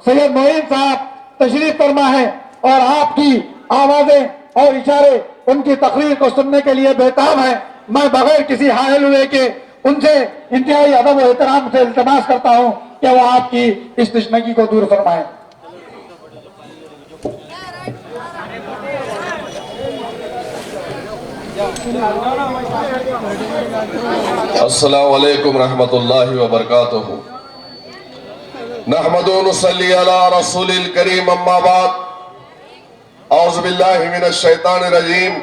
सैयद मोइन साहब तशरीफ फरमा है और आपकी आवाजें और इशारे उनकी तकरीर को सुनने के लिए बेताब है। मैं बगैर किसी हायल हुए के उनसे इंतहाई अदब और एहतराम से इल्तमास करता हूं कि वो आपकी इस तशनगी को दूर फरमाएं। अस्सलामु अलैकुम रहमतुल्लाहि व बरकातुहू। नहमदु व नुसल्ली अला रसूलिल करीम, अम्मा बाद। औज़ु बिल्लाहि मिनश शैतानिर रजीम,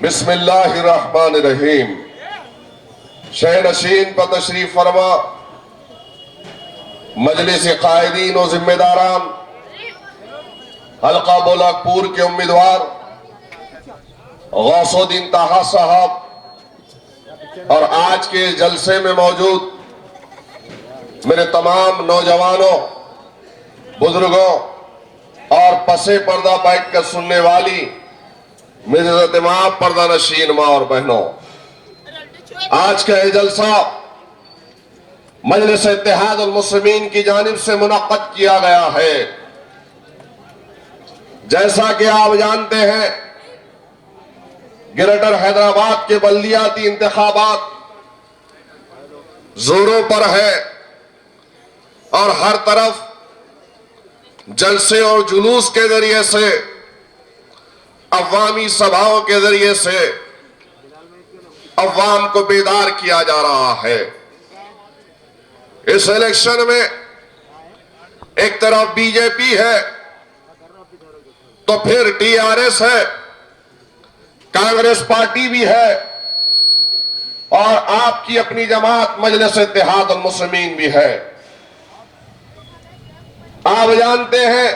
बिस्मिल्लाहिर रहमानिर रहीम। शह नशीन पर तशरीफ फरमा, मजलिस कायदीन और जिम्मेदारान, हल्का बोलाकपुर के उम्मीदवार गौसुद्दीन ताहा साहब और आज के जलसे में मौजूद मेरे तमाम नौजवानों, बुजुर्गों और पसे पर्दा बैठ कर सुनने वाली मेरे इज्जत मां, पर्दा नशीन मां और बहनों, आज का ये जलसा मजलिस इत्तेहाद उल मुस्लिमीन की जानिब से मुनक्कद किया गया है। जैसा कि आप जानते हैं, ग्रेटर हैदराबाद के बल्दियाती इंतखाबात जोरों पर है और हर तरफ जलसे और जुलूस के जरिए से, अवामी सभाओं के जरिए से अवाम को बेदार किया जा रहा है। इस इलेक्शन में एक तरफ बीजेपी है तो फिर टीआरएस है, कांग्रेस पार्टी भी है और आपकी अपनी जमात मजलिस इत्तेहाद उल मुस्लिमीन भी है। आप जानते हैं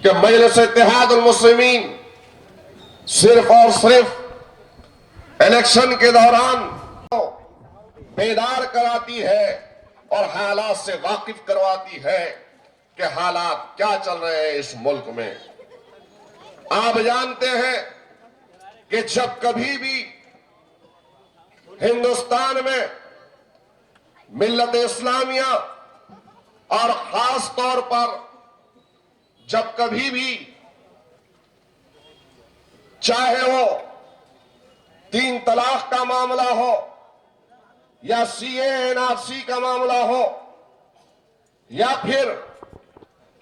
कि मजलिस इत्तेहाद उल मुस्लिमीन सिर्फ और सिर्फ इलेक्शन के दौरान बेदार कराती है और हालात से वाकिफ करवाती है कि हालात क्या चल रहे हैं इस मुल्क में। आप जानते हैं कि जब कभी भी हिंदुस्तान में मिल्लत इस्लामिया और खास तौर पर जब कभी भी चाहे वो 3 तलाक का मामला हो या CA/NRC का मामला हो या फिर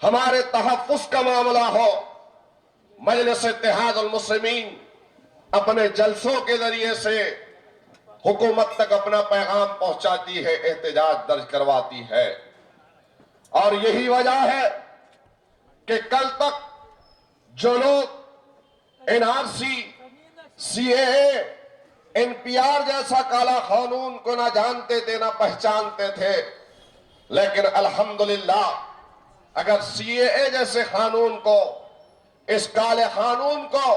हमारे तहफ़्फ़ुज़ का मामला हो, मजलिस इत्तेहाद उल मुस्लिमीन अपने जलसों के जरिए से हुकूमत तक अपना पैगाम पहुंचाती है, एहतजाज दर्ज करवाती है। और यही वजह है कि कल तक जो लोग NRC, CAA, NPR जैसा काला कानून को ना जानते थे ना पहचानते थे, लेकिन अल्हम्दुलिल्लाह अगर CAA जैसे कानून को, इस काले कानून को,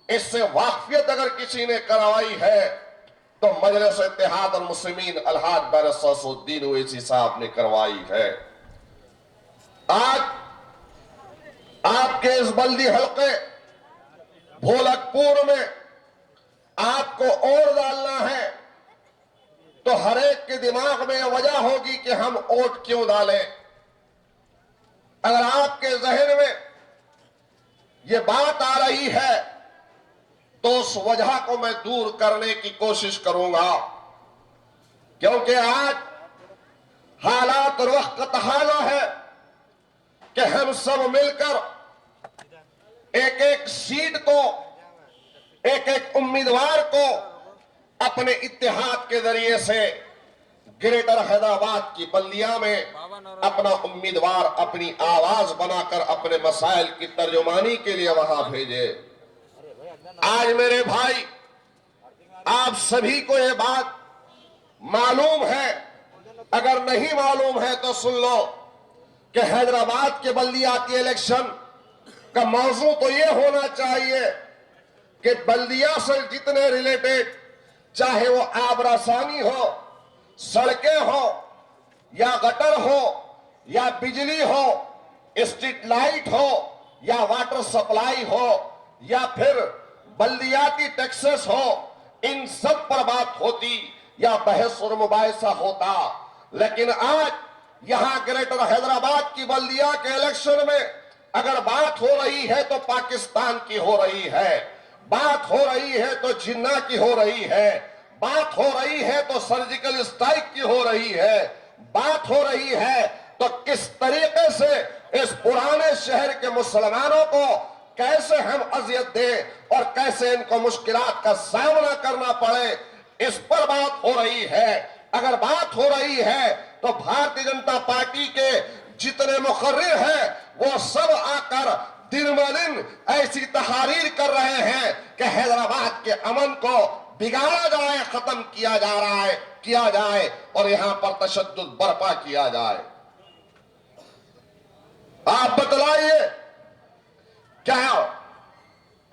इससे वाकफियत अगर किसी ने करवाई है तो मजलिस इत्तेहाद उल मुस्लिमीन अलहाज बैरिस्टर गौसुद्दीन ओवैसी साहब ने करवाई है। आज आपके इस बल्दी हल्के भोलकपुर में आपको और डालना है तो हर एक के दिमाग में वजह होगी कि हम वोट क्यों डालें। अगर आपके जहन में ये बात आ रही है तो उस वजह को मैं दूर करने की कोशिश करूंगा, क्योंकि आज हालात और वक्त का तकाज़ा है कि हम सब मिलकर एक एक सीट को, एक एक उम्मीदवार को अपने इत्तेहाद के जरिए से ग्रेटर हैदराबाद की बल्दिया में अपना उम्मीदवार अपनी आवाज बनाकर अपने मसाइल की तर्जुमानी के लिए वहां भेजे। आज मेरे भाई, आप सभी को यह बात मालूम है, अगर नहीं मालूम है तो सुन लो कि हैदराबाद के बल्दियाती इलेक्शन का मौजू तो यह होना चाहिए कि बल्दिया से जितने रिलेटेड, चाहे वो आबरासानी हो, सड़कें हो या गटर हो या बिजली हो, स्ट्रीट लाइट हो या वाटर सप्लाई हो या फिर बल्दियाती टैक्सेस हो, इन सब पर बात होती या बहस और मुबाहिसा होता। लेकिन आज यहां ग्रेटर हैदराबाद की बल्दिया के इलेक्शन में अगर बात हो रही है तो पाकिस्तान की हो रही है, बात हो रही है तो जिन्ना की हो रही है, बात हो रही है तो सर्जिकल स्ट्राइक की हो रही है, बात हो रही है तो किस तरीके से इस पुराने शहर के मुसलमानों को कैसे हम अजियत दें और कैसे इनको मुश्किलात का सामना करना पड़े, इस पर बात हो रही है। अगर बात हो रही है तो भारतीय जनता पार्टी के जितने मुखर्रिर हैं वो सब आकर दिन ब दिन ऐसी तहारीर कर रहे हैं कि हैदराबाद के अमन को बिगाड़ा जाए, खत्म किया जा रहा है, किया जाए और यहां पर तशद्दुद बर्पा किया जाए। आप बतलाइए, क्या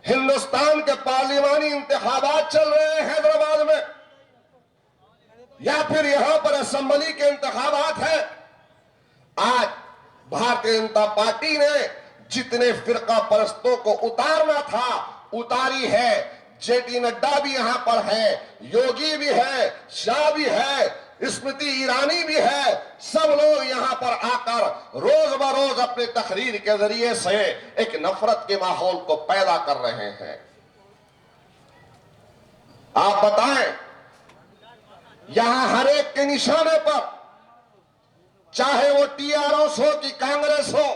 हिंदुस्तान के पार्लिमानी इंतखाबात चल रहे हैं हैदराबाद में, या फिर यहां पर असेंबली के इंतखाबात हैं? आज भारतीय जनता पार्टी ने जितने फिरका परस्तों को उतारना था उतारी है। जेपी नड्डा भी यहां पर है, योगी भी है, शाह भी है, स्मृति ईरानी भी है, सब लोग यहां पर आकर रोज बरोज अपने तकरीर के जरिए से एक नफरत के माहौल को पैदा कर रहे हैं। आप बताएं, यहां हर एक के निशाने पर, चाहे वो टीआरएस हो कि कांग्रेस हो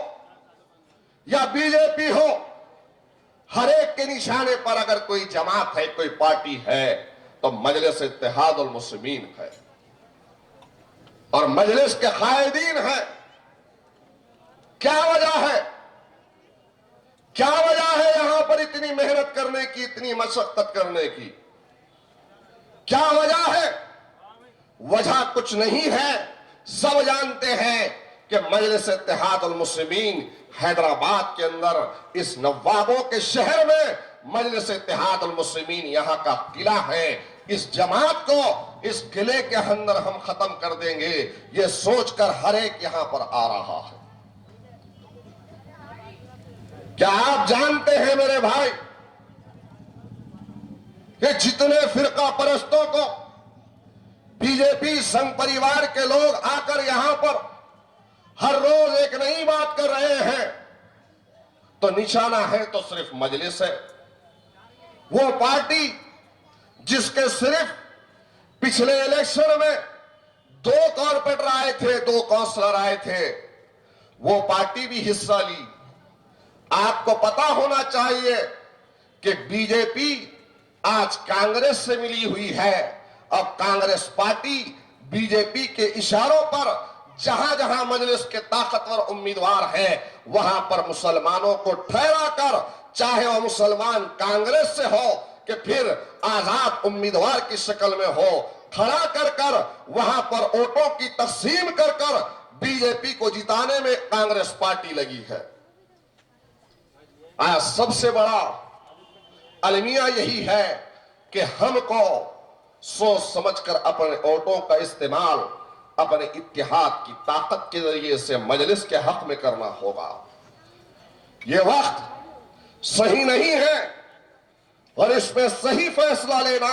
या बीजेपी हो, हर एक के निशाने पर अगर कोई जमात है, कोई पार्टी है तो मजलिस इत्तेहादुल मुस्लिमीन है और मजलिस के कायदीन है। क्या वजह है, क्या वजह है यहां पर इतनी मेहनत करने की, इतनी मशक्कत करने की? क्या वजह है? वजह कुछ नहीं है, सब जानते हैं कि मजलिस इत्तेहादुल मुस्लिमीन हैदराबाद के अंदर इस नवाबों के शहर में मजलिस इत्तेहादुल मुस्लिमीन यहां का किला है। इस जमात को इस किले के अंदर हम खत्म कर देंगे, ये सोचकर हर एक यहां पर आ रहा है। क्या आप जानते हैं मेरे भाई कि जितने फिरका परस्तों को बीजेपी संघ परिवार के लोग आकर यहां पर हर रोज एक नई बात कर रहे हैं, तो निशाना है तो सिर्फ मजलिस है। वो पार्टी जिसके सिर्फ पिछले इलेक्शन में 2 कॉर्पोरेटर आए थे, 2 काउंसलर आए थे, वो पार्टी भी हिस्सा ली। आपको पता होना चाहिए कि बीजेपी आज कांग्रेस से मिली हुई है। अब कांग्रेस पार्टी बीजेपी के इशारों पर जहां जहां मजलिस के ताकतवर उम्मीदवार हैं वहां पर मुसलमानों को ठहरा कर, चाहे वह मुसलमान कांग्रेस से हो कि फिर आजाद उम्मीदवार की शक्ल में हो, खड़ा कर कर वहां पर वोटों की तकसीम कर कर बीजेपी को जिताने में कांग्रेस पार्टी लगी है। आज सबसे बड़ा अलमिया यही है कि हमको सोच समझकर अपने वोटों का इस्तेमाल अपने इत्तेहाद की ताकत के जरिए से मजलिस के हक में करना होगा। यह वक्त सही नहीं है और इसमें सही फैसला लेना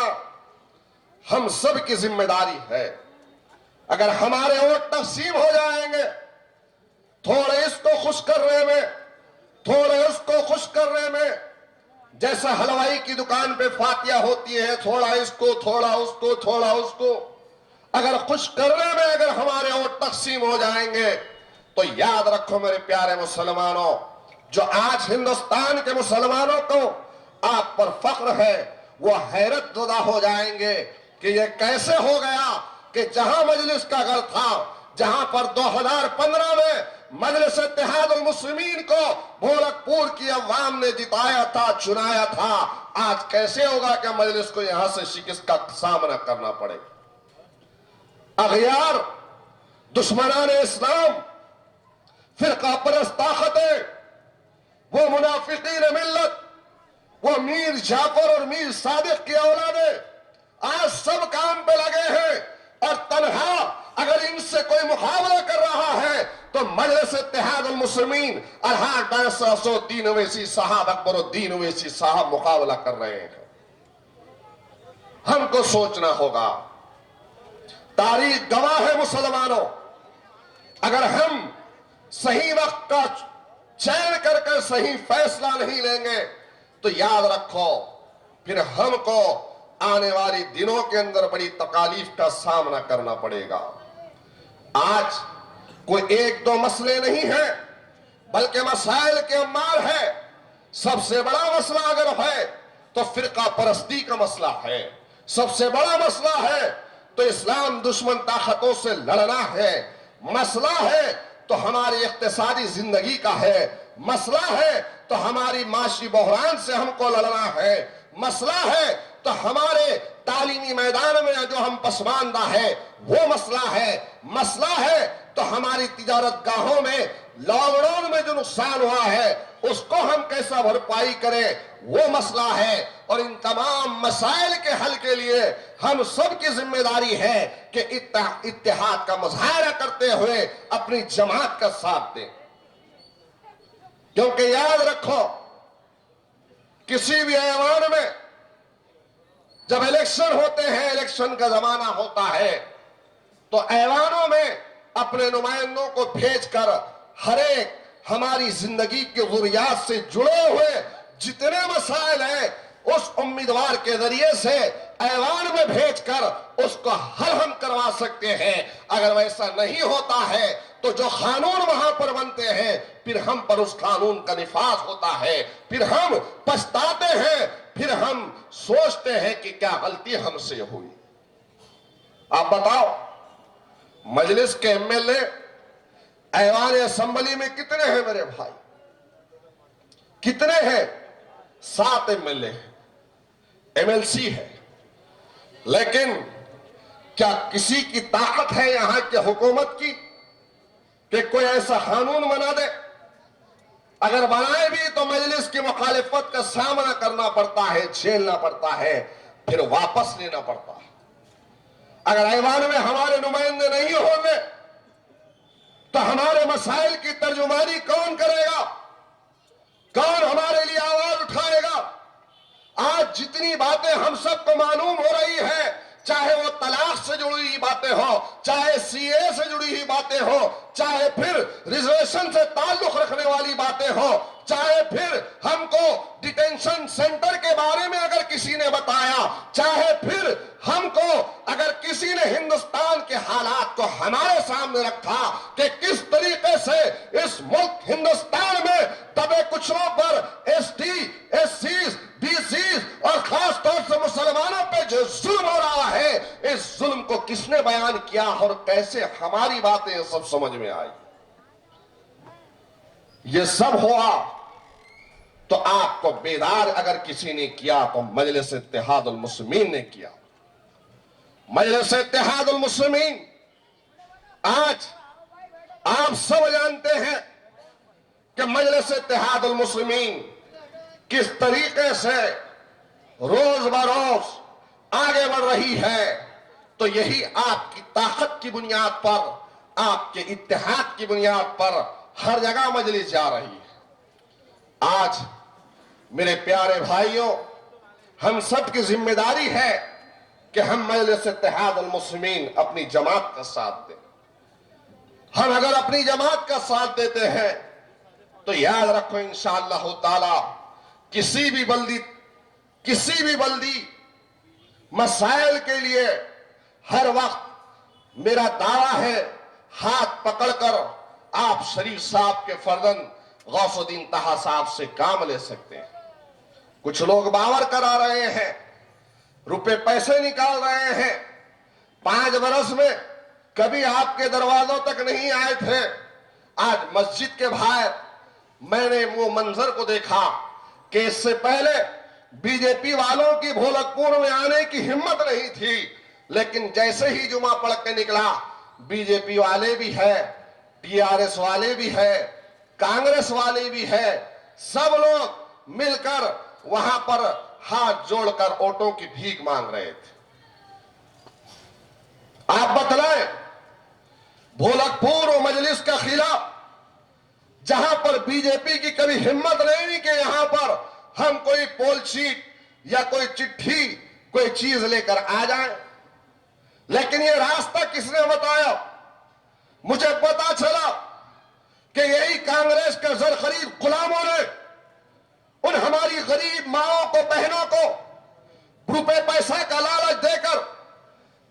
हम सब की जिम्मेदारी है। अगर हमारे वोट तकसीम हो जाएंगे, थोड़े इसको खुश करने में, थोड़े उसको खुश करने में, जैसा हलवाई की दुकान पे फातिया होती है, थोड़ा इसको, थोड़ा उसको, थोड़ा उसको, अगर खुश करने में अगर हमारे वोट तकसीम हो जाएंगे तो याद रखो मेरे प्यारे मुसलमानों, जो आज हिंदुस्तान के मुसलमानों को आप पर फख्र है, वो हैरत ज़दा हो जाएंगे कि ये कैसे हो गया कि जहां मजलिस का घर था, जहां पर 2015 में मजलिस इत्तेहादुल मुस्लिमीन को गोरखपुर की अवाम ने जिताया था, चुनाया था, आज कैसे होगा कि मजलिस को यहां से शिकस्त का सामना करना पड़े? अगयार, दुश्मनाने इस्लाम, फिरका परस्त ताकतें, वो मुनाफिकीन मिल्लत, वो मीर जाफर और मीर सादिक की औलादें आज सब काम पे लगे हैं और तनहा अगर इनसे कोई मुकाबला कर रहा है तो मजलिस इत्तेहादुल मुस्लिमीन अरहान बैसुद्दीन ओवैसी साहब, अकबरुद्दीन ओवैसी साहब मुकाबला कर रहे हैं। हमको सोचना होगा, तारीख गवाह है मुसलमानों, अगर हम सही वक्त का चयन कर सही फैसला नहीं लेंगे तो याद रखो फिर हमको आने वाले दिनों के अंदर बड़ी तकालीफ का सामना करना पड़ेगा। आज कोई एक दो मसले नहीं है बल्कि मसाइल के अम्मार है। सबसे बड़ा मसला अगर है तो फिरका परस्ती का मसला है। सबसे बड़ा मसला है तो इस्लाम दुश्मन ताकतों से लड़ना है। मसला है तो हमारी इक्तिसादी जिंदगी का है। मसला है तो हमारी माशी बहरान से हमको लड़ना है। मसला है तो हमारे तालीमी मैदान में जो हम पसमानदा है वो मसला है। मसला है तो हमारी तिजारत गाहों में लॉकडाउन में जो नुकसान हुआ है उसको हम कैसा भरपाई करें वो मसला है। और इन तमाम मसाइल के हल के लिए हम सब की जिम्मेदारी है कि इत्तेहाद का मुजाहरा करते हुए अपनी जमात का साथ दें। क्योंकि याद रखो किसी भी ऐवान में जब इलेक्शन होते हैं, इलेक्शन का जमाना होता है तो ऐवानों में अपने नुमाइंदों को भेजकर हर एक हमारी जिंदगी के जरूरियात से जुड़े हुए जितने मसाइल हैं उस उम्मीदवार के जरिए से ऐवान में भेजकर उसको हल हम करवा सकते हैं। अगर वैसा नहीं होता है तो जो कानून वहां पर बनते हैं फिर हम पर उस कानून का निफाज होता है। फिर हम पछताते हैं, फिर हम सोचते हैं कि क्या गलती हमसे हुई। आप बताओ मजलिस के एमएलए ऐवान असेंबली में कितने हैं मेरे भाई? कितने हैं? 7 एमएलए हैं, एमएलसी है। लेकिन क्या किसी की ताकत है यहां की हुकूमत की कि कोई ऐसा कानून बना दे? अगर बनाए भी तो मजलिस की मुखालिफत का सामना करना पड़ता है, झेलना पड़ता है, फिर वापस लेना पड़ता है। अगर ऐवान में हमारे नुमाइंदे नहीं होंगे तो हमारे मसाइल की तर्जुमानी कौन करेगा? कौन हमारे लिए आवाज उठाएगा? आज जितनी बातें हम सबको मालूम हो रही है, चाहे वो तलाक से जुड़ी हुई बातें हो, चाहे सीए से जुड़ी हुई बातें हो, चाहे फिर रिजर्वेशन से ताल्लुक रखने वाली बातें हो, चाहे फिर हमको डिटेंशन सेंटर के बारे में अगर किसी ने बताया, चाहे फिर हमको अगर किसी ने हिंदुस्तान के हालात को हमारे सामने रखा कि किस तरीके से इस मुल्क हिंदुस्तान में दबे कुचलों पर एसटी, एससीज, बीसीज और खास तौर से मुसलमानों पे जो जुल्म हो रहा है, इस जुल्म को किसने बयान किया और कैसे हमारी बातें सब समझ में आई। ये सब हुआ तो आपको बेदार अगर किसी ने किया तो मजलिस इत्तेहादुल मुस्लिमीन ने किया। मजलिस इत्तेहादुल मुस्लिमीन आज आप सब जानते हैं कि मजलिस इत्तेहादुल मुस्लिमीन किस तरीके से रोज बरोज आगे बढ़ रही है। तो यही आपकी ताकत की बुनियाद पर, आपके इत्तेहाद की बुनियाद पर हर जगह मजलिस जा रही है। आज मेरे प्यारे भाइयों, हम सब की जिम्मेदारी है कि हम मजलिस इत्तेहादुल मुस्लिमीन अपनी जमात का साथ दें। हम अगर अपनी जमात का साथ देते हैं तो याद रखो इंशाअल्लाह ताला किसी भी बल्दी मसाइल के लिए हर वक्त मेरा दावा है हाथ पकड़कर आप शरीफ साहब के फर्जन गौसुद्दीन तहा साहब से काम ले सकते हैं। कुछ लोग बावर करा रहे हैं, रुपए पैसे निकाल रहे हैं, 5 बरस में कभी आपके दरवाजों तक नहीं आए थे। आज मस्जिद के बाहर मैंने वो मंजर को देखा कि इससे पहले बीजेपी वालों की भोलकपुर में आने की हिम्मत नहीं थी, लेकिन जैसे ही जुमा पढ़ के निकला बीजेपी वाले भी है, टीआरएस वाले भी है, कांग्रेस वाले भी है, सब लोग मिलकर वहां पर हाथ जोड़कर वोटों की भीख मांग रहे थे। आप बतलाएं भोलकपुर और मजलिस का खिलाफ जहां पर बीजेपी की कभी हिम्मत नहीं कि यहां पर हम कोई पोल शीट या कोई चिट्ठी कोई चीज लेकर आ जाए, लेकिन ये रास्ता किसने बताया? मुझे पता चला कि यही कांग्रेस के जरखरीद गुलामों ने उन हमारी गरीब माओं को, बहनों को रुपए पैसा का लालच देकर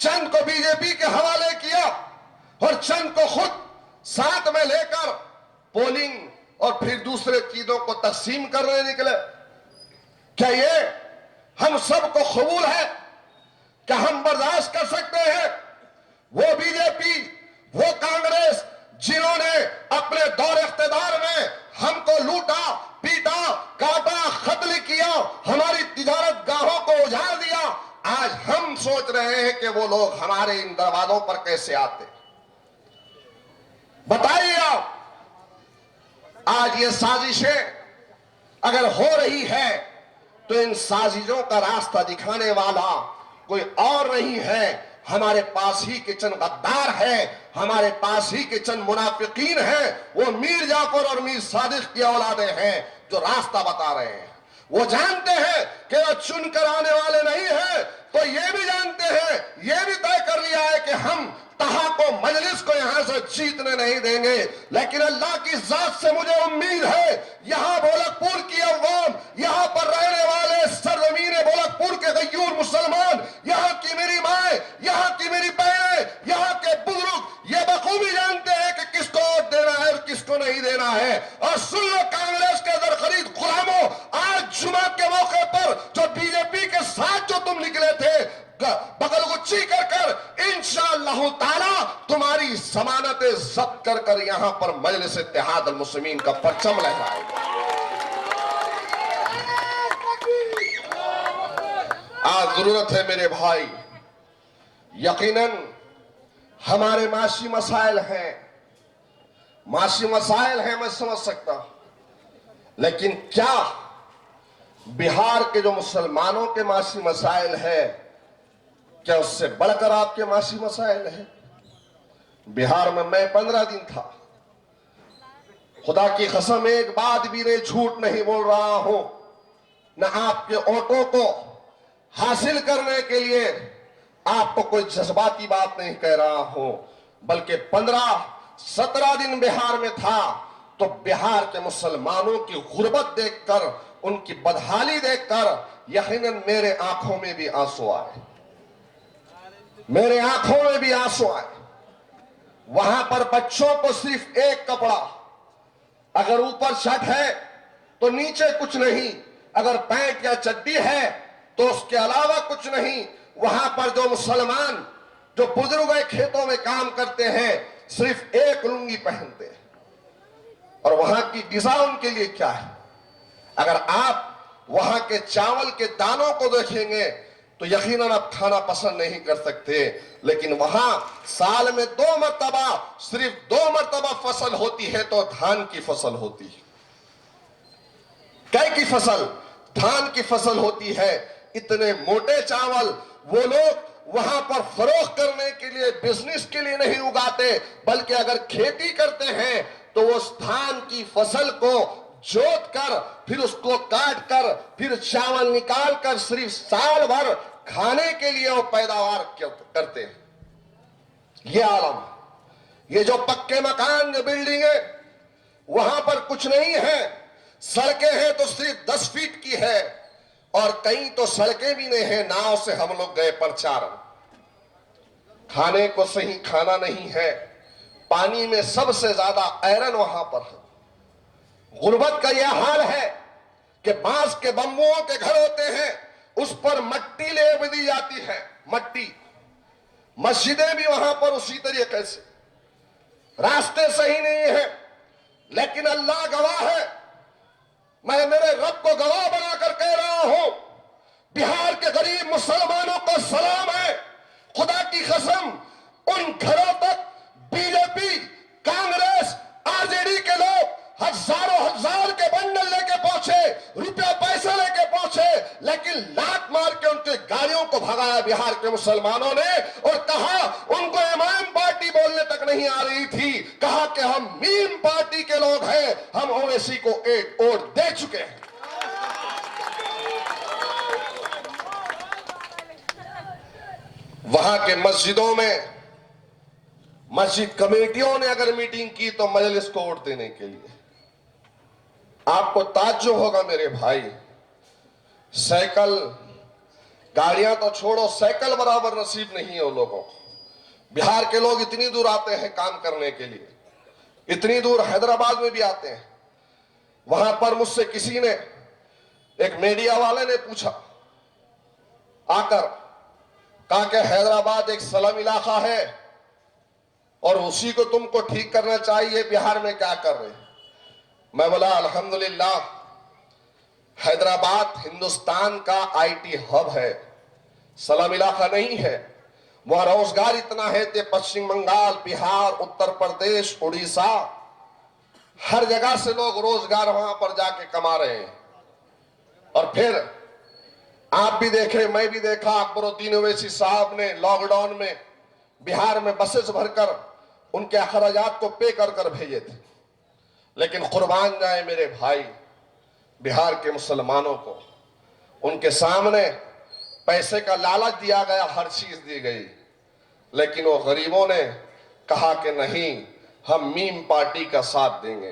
चंद को बीजेपी के हवाले किया और चंद को खुद साथ में लेकर पोलिंग और फिर दूसरे चीजों को तकसीम करने निकले। क्या ये हम सबको कबूल है? क्या हम बर्दाश्त कर सकते हैं? वो बीजेपी, वो कांग्रेस जिन्होंने अपने दौर इख्तिदार में हमको लूटा, पीटा, काटा, कत्ल किया, हमारी तिजारत गाहों को उजाड़ दिया, आज हम सोच रहे हैं कि वो लोग हमारे इन दरवाजों पर कैसे आते। बताइए आप, आज ये साजिशें अगर हो रही है तो इन साजिशों का रास्ता दिखाने वाला कोई और नहीं है, हमारे पास ही के चंद गद्दार है, हमारे पास ही के चंद मुनाफिकीन हैं। वो मीर जाफर और मीर सादिक की औलादे हैं जो रास्ता बता रहे हैं। वो जानते हैं कि वो चुनकर आने वाले नहीं है, तो ये भी जानते हैं, ये भी तय कर लिया है कि हम तहा को, मजलिस को यहां से जीतने नहीं देंगे। लेकिन अल्लाह की जात से मुझे उम्मीद है, यहां बोलकपुर की अवाम, यहां पर रहने वाले सरजमीन बोलकपुर के गयूर मुसलमान, यहां की मेरी माए, यहां की मेरी बहनें, यहां के बुजुर्ग ये बखूबी जानते हैं कि किसको वोट देना है और किसको नहीं देना है। और सुन लो कांग्रेस के दरखरीद गुलामों, आज जुमा के मौके पर जो बीजेपी के साथ जो तुम निकले थे बगलगुच्ची कर कर, इंशाअल्लाह ताला तुम्हारी जमानतें जब्त कर कर यहां पर मजलिस इत्तेहाद अल मुस्लिमीन का परचम लहराएगा। आज जरूरत है मेरे भाई, यकीनन हमारे माशी मसाइल हैं, माशी मसाइल हैं, मैं समझ सकता हूं, लेकिन क्या बिहार के जो मुसलमानों के माशी मसाइल है, क्या उससे बढ़कर आपके माशी मसाइल है? बिहार में मैं 15 दिन था, खुदा की कसम एक बात भी नहीं, झूठ नहीं बोल रहा हूं, न आपके ऑटो को हासिल करने के लिए आपको कोई जज्बाती बात नहीं कह रहा हूं, बल्कि 15-17 दिन बिहार में था तो बिहार के मुसलमानों की गुर्बत देखकर, उनकी बदहाली देखकर यकीनन मेरे आंखों में भी आंसू आए, मेरे आंखों में भी आंसू आए। वहां पर बच्चों को सिर्फ एक कपड़ा, अगर ऊपर शर्ट है तो नीचे कुछ नहीं, अगर पैंट या चड्डी है तो उसके अलावा कुछ नहीं। वहां पर जो मुसलमान, जो बुजुर्ग खेतों में काम करते हैं, सिर्फ एक लुंगी पहनते हैं, और वहां की डिजा उनके लिए क्या है? अगर आप वहां के चावल के दानों को देखेंगे तो यकीनन आप खाना पसंद नहीं कर सकते, लेकिन वहां साल में 2 मरतबा, सिर्फ 2 मरतबा फसल होती है तो धान की फसल होती है। कै की फसल? धान की फसल होती है। इतने मोटे चावल वो लोग वहां पर फरोख्त करने के लिए, बिजनेस के लिए नहीं उगाते, बल्कि अगर खेती करते हैं तो उस धान की फसल को जोत कर, फिर उसको काट कर, फिर चावल निकाल कर सिर्फ साल भर खाने के लिए वो पैदावार करते हैं। ये आलम, ये जो पक्के मकान, जो बिल्डिंग है, वहां पर कुछ नहीं है, सड़कें हैं तो सिर्फ 10 फीट की है, और कहीं तो सड़कें भी नहीं है, नाव से हम लोग गए प्रचारण, खाने को सही खाना नहीं है, पानी में सबसे ज्यादा आयरन वहां पर है। गुर्बत का यह हाल है कि बांस के बम्बुओं के घर होते हैं, उस पर मट्टी लेप दी जाती है, मट्टी। मस्जिदें भी वहां पर उसी तरीके से, रास्ते सही नहीं है। लेकिन अल्लाह गवाह है, मैं मेरे रब को गवाह बनाकर कह रहा हूं, बिहार के गरीब मुसलमानों को सलाम है, खुदा की कसम, उन घरों तक बीजेपी, कांग्रेस, आरजेडी के लोग हजारों हजार के बंडल लेके पहुंचे, रुपया पैसा लेके पहुंचे, लेकिन लात मार के उनके गाड़ियों को भगाया बिहार के मुसलमानों ने, और कहा, उनको इमाम पार्टी बोलने तक नहीं आ रही थी, कहा कि हम मीम पार्टी के लोग हैं, हम ओवैसी को एक वोट दे चुके हैं। वहां के मस्जिदों में मस्जिद कमेटियों ने अगर मीटिंग की तो मजलिस को वोट देने के लिए। आपको ताज्जुब होगा मेरे भाई, साइकिल गाड़ियां तो छोड़ो, साइकिल बराबर नसीब नहीं है उन लोगों को। बिहार के लोग इतनी दूर आते हैं काम करने के लिए, इतनी दूर हैदराबाद में भी आते हैं। वहां पर मुझसे किसी ने, एक मीडिया वाले ने पूछा आकर, कहा कि हैदराबाद एक स्लम इलाका है और उसी को तुमको ठीक करना चाहिए, बिहार में क्या कर रहे हैं? मैं बोला अल्हम्दुलिल्लाह, हैदराबाद हिंदुस्तान का आईटी हब है, स्लम इलाका नहीं है। वहां रोजगार इतना है कि पश्चिम बंगाल, बिहार, उत्तर प्रदेश, उड़ीसा, हर जगह से लोग रोजगार वहां पर जाके कमा रहे हैं। और फिर आप भी देखे, मैं भी देखा, अकबरुद्दीन ओवैसी साहब ने लॉकडाउन में बिहार में बसेस भरकर उनके अखराजात को पे कर कर भेजे थे। लेकिन कुर्बान जाए मेरे भाई, बिहार के मुसलमानों को उनके सामने पैसे का लालच दिया गया, हर चीज दी गई, लेकिन वो गरीबों ने कहा कि नहीं, हम मीम पार्टी का साथ देंगे,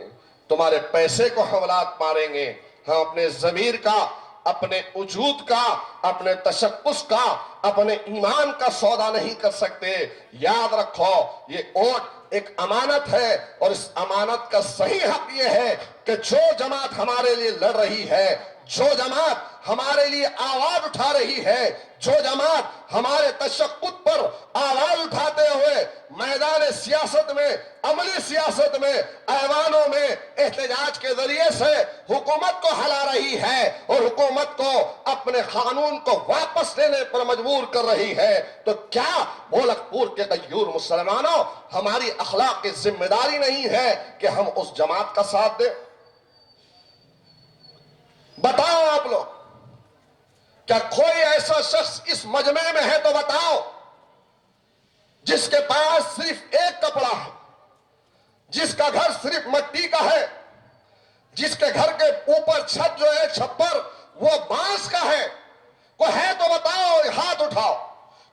तुम्हारे पैसे को हम लात मारेंगे, हम अपने जमीर का, अपने वजूद का, अपने तशक्कुस का, अपने ईमान का सौदा नहीं कर सकते। याद रखो, ये वोट एक अमानत है और इस अमानत का सही हक ये है कि जो जमात हमारे लिए लड़ रही है, जो जमात हमारे लिए आवाज उठा रही है, जो जमात हमारे तशक्कुत पर आवाज उठाते हुए मैदान सियासत में, अमली सियासत में, ऐवानों में एहतजाज के जरिए से हुकूमत को हिला रही है और हुकूमत को अपने कानून को वापस लेने पर मजबूर कर रही है, तो क्या गोरखपुर के गयूर मुसलमानों, हमारी अखलाक की जिम्मेदारी नहीं है कि हम उस जमात का साथ दें? बताओ आप लोग, क्या कोई ऐसा शख्स इस मजमे में है तो बताओ, जिसके पास सिर्फ एक कपड़ा है, जिसका घर सिर्फ मिट्टी का है, जिसके घर के ऊपर छत जो है, छप्पर वो बांस का है? कोई है तो बताओ, हाथ उठाओ।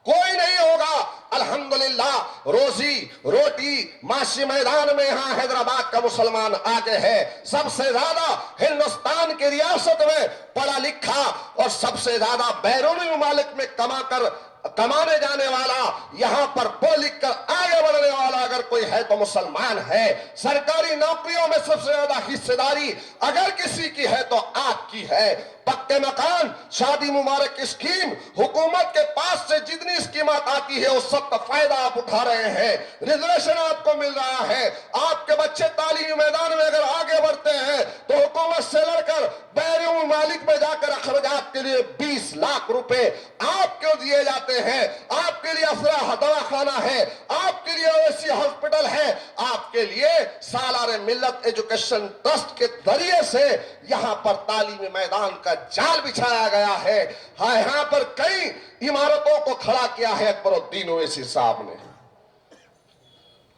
कोई नहीं होगा। अल्हम्दुलिल्लाह, रोजी रोटी माशी मैदान में यहां हैदराबाद का मुसलमान आगे है। सबसे ज्यादा हिंदुस्तान की रियासत में पढ़ा लिखा और सबसे ज्यादा बैरूनी ममालिक में कमाने जाने वाला, यहां पर पढ़ लिख कर आगे बढ़ने वाला अगर कोई है तो मुसलमान है। सरकारी नौकरियों में सबसे ज्यादा हिस्सेदारी अगर किसी की है तो आपकी है। पक्के मकान, शादी मुबारक स्कीम, हुकूमत के पास से जितनी स्कीमात आती है उस सब का फायदा आप उठा रहे हैं। रिजर्वेशन आपको मिल रहा है। आपके बच्चे तालीमी मैदान में अगर आगे बढ़ते हैं तो हुकूमत से लड़कर बैरून मालिक में जाकर अखराजात के लिए 20 लाख रुपए आपको दिए जाते हैं। आपके लिए अफरा दवाखाना है, आपके लिए ओवैसी हॉस्पिटल है, आपके लिए सालार मिल्लत एजुकेशन ट्रस्ट के जरिए से यहां पर तालीमी मैदान का जाल बिछाया गया है। हाँ, यहां पर कई इमारतों को खड़ा किया है अकबरुद्दीन ओवैसी साहब ने।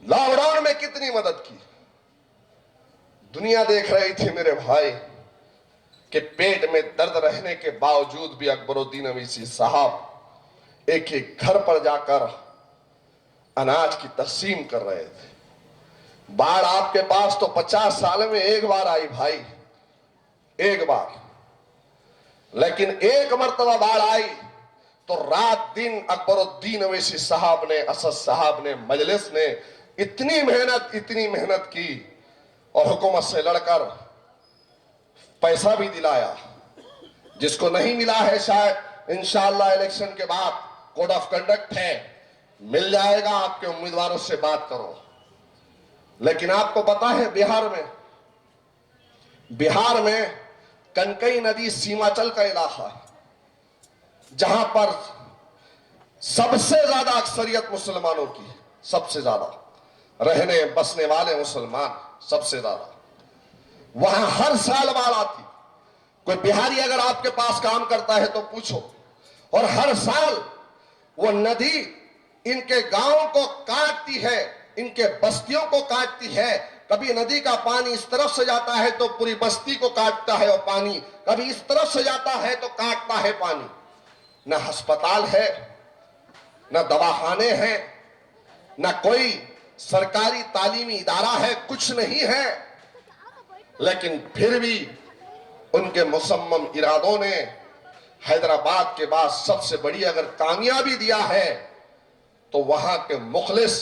लॉकडाउन में कितनी मदद की, दुनिया देख रही थी मेरे भाई कि पेट में दर्द रहने के बावजूद भी अकबरुद्दीन ओवैसी साहब एक एक घर पर जाकर अनाज की तकसीम कर रहे थे। बाढ़ आपके पास तो 50 साल में एक बार आई भाई, एक बार, लेकिन एक मर्तबा बाढ़ आई तो रात दिन अकबरुद्दीन ओवैसी साहब ने, असद साहब ने, मजलिस ने इतनी मेहनत की और हुकूमत से लड़कर पैसा भी दिलाया। जिसको नहीं मिला है शायद इंशाअल्लाह इलेक्शन के बाद कोड ऑफ कंडक्ट है, मिल जाएगा। आपके उम्मीदवारों से बात करो। लेकिन आपको पता है बिहार में कनकई नदी सीमांचल का इलाका है, जहां पर सबसे ज्यादा अक्सरियत मुसलमानों की है, सबसे ज्यादा रहने बसने वाले मुसलमान सबसे ज्यादा। वहां हर साल बाढ़ आती। कोई बिहारी अगर आपके पास काम करता है तो पूछो, और हर साल वो नदी इनके गांवों को काटती है, इनके बस्तियों को काटती है। कभी नदी का पानी इस तरफ से जाता है तो पूरी बस्ती को काटता है वो पानी, कभी इस तरफ से जाता है तो काटता है पानी। न अस्पताल है, न दवाखाने हैं, न कोई सरकारी तालीमी इदारा है, कुछ नहीं है, लेकिन फिर भी उनके मुसम्मम इरादों ने हैदराबाद के बाद सबसे बड़ी अगर कामयाबी दिया है तो वहां के मुखलिस,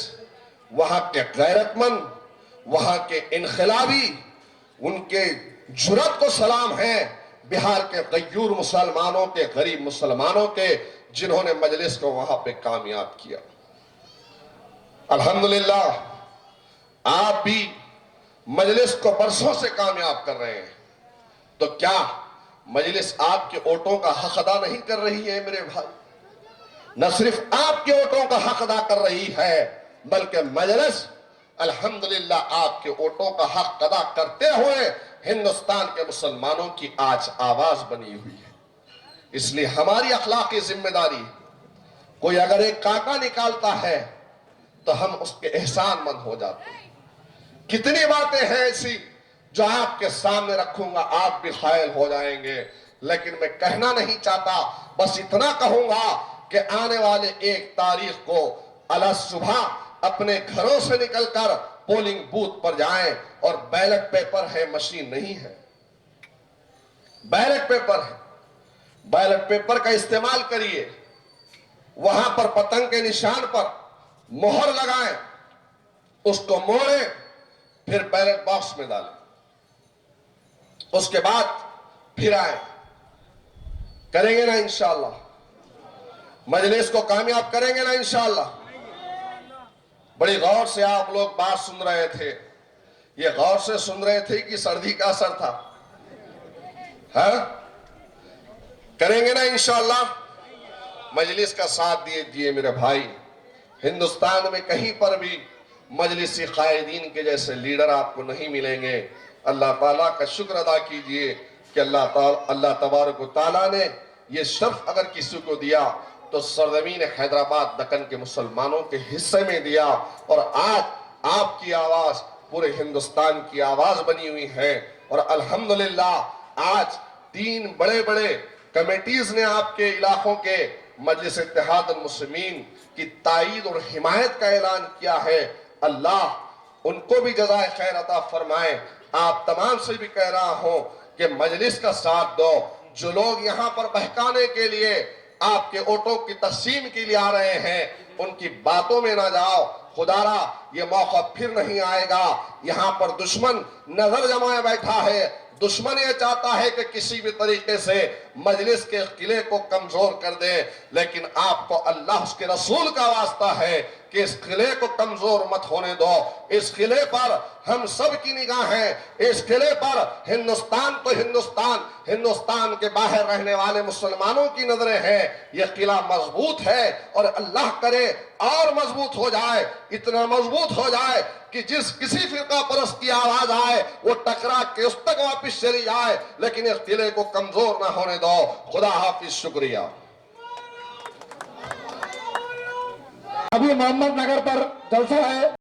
वहां के गैरतमंद, वहां के इनकलाबी, उनके जुर्रत को सलाम है बिहार के गयूर मुसलमानों के, गरीब मुसलमानों के, जिन्होंने मजलिस को वहां पे कामयाब किया। अल्हम्दुलिल्लाह आप भी मजलिस को बरसों से कामयाब कर रहे हैं, तो क्या मजलिस आपके वोटों का हक अदा नहीं कर रही है मेरे भाई? न सिर्फ आपके वोटों का हक अदा कर रही है, बल्कि मजलिस अल्हम्दुलिल्लाह आपके वोटों का हक अदा करते हुए हिंदुस्तान के मुसलमानों की आज आवाज बनी हुई है। इसलिए हमारी अखलाकी जिम्मेदारी, कोई अगर एक काका निकालता है तो हम उसके एहसानमंद हो जाते हैं। कितनी बातें हैं ऐसी जो आपके सामने रखूंगा, आप भी खायल हो जाएंगे, लेकिन मैं कहना नहीं चाहता। बस इतना कहूंगा कि आने वाले 1 तारीख को अला सुबह अपने घरों से निकलकर पोलिंग बूथ पर जाएं, और बैलेट पेपर है, मशीन नहीं है, बैलेट पेपर है। बैलेट पेपर का इस्तेमाल करिए, वहां पर पतंग के निशान पर मोहर लगाएं, उसको मोड़ें, फिर बैलेट बॉक्स में डालें, उसके बाद फिर आए। करेंगे ना इंशाअल्लाह? मजलिस को कामयाब करेंगे ना इंशाअल्लाह? बड़ी गौर से आप लोग बात सुन रहे थे। ये गौर से सुन रहे थे कि सर्दी का असर था? हाँ, करेंगे ना इंशाअल्लाह? मजलिस का साथ दिए मेरे भाई। हिंदुस्तान में कहीं पर भी मजलिसी कायदीन के जैसे लीडर आपको नहीं मिलेंगे। अल्लाह ताला का शुक्र अदा कीजिए कि अल्लाह तबारक व ताला ने ये शर्फ अगर किसी को दिया तो सरजमीन हैदराबाद दक्कन के मुसलमानों के हिस्से में दिया, और आज आपकी आवाज पूरे हिंदुस्तान की आवाज बनी हुई है। और अल्हम्दुलिल्लाह आज 3 बड़े बड़े कमेटीज ने आपके इलाकों के मजलिस इत्तेहाद मुस्लिमीन की ताईद और हिमायत का ऐलान किया है। अल्लाह उनको भी जज़ाए खैर अता फरमाए। आप तमाम से भी कह रहा हूं कि मजलिस का साथ दो। जो लोग यहां पर बहकाने के लिए, आपके वोटों की तकसीम के लिए आ रहे हैं, उनकी बातों में ना जाओ। खुदारा ये मौका फिर नहीं आएगा। यहां पर दुश्मन नजर जमाए बैठा है। दुश्मन ये चाहता है कि किसी भी तरीके से मजलिस के किले को कमजोर कर दे, लेकिन आपको अल्लाह उसके रसूल का वास्ता है कि इस किले को कमजोर मत होने दो। इस किले पर हम सब की निगाहें, इस किले पर हिंदुस्तान तो हिंदुस्तान, हिंदुस्तान के बाहर रहने वाले मुसलमानों की नजरें हैं। यह किला मजबूत है, और अल्लाह करे और मजबूत हो जाए, इतना मजबूत हो जाए कि जिस किसी फिरका परस्त की आवाज आए वो टकरा के उस तक वापिस चली जाए, लेकिन इस किले को कमजोर ना होने दो। खुदा हाफिज, शुक्रिया। अभी मोहम्मद नगर पर जलसा है।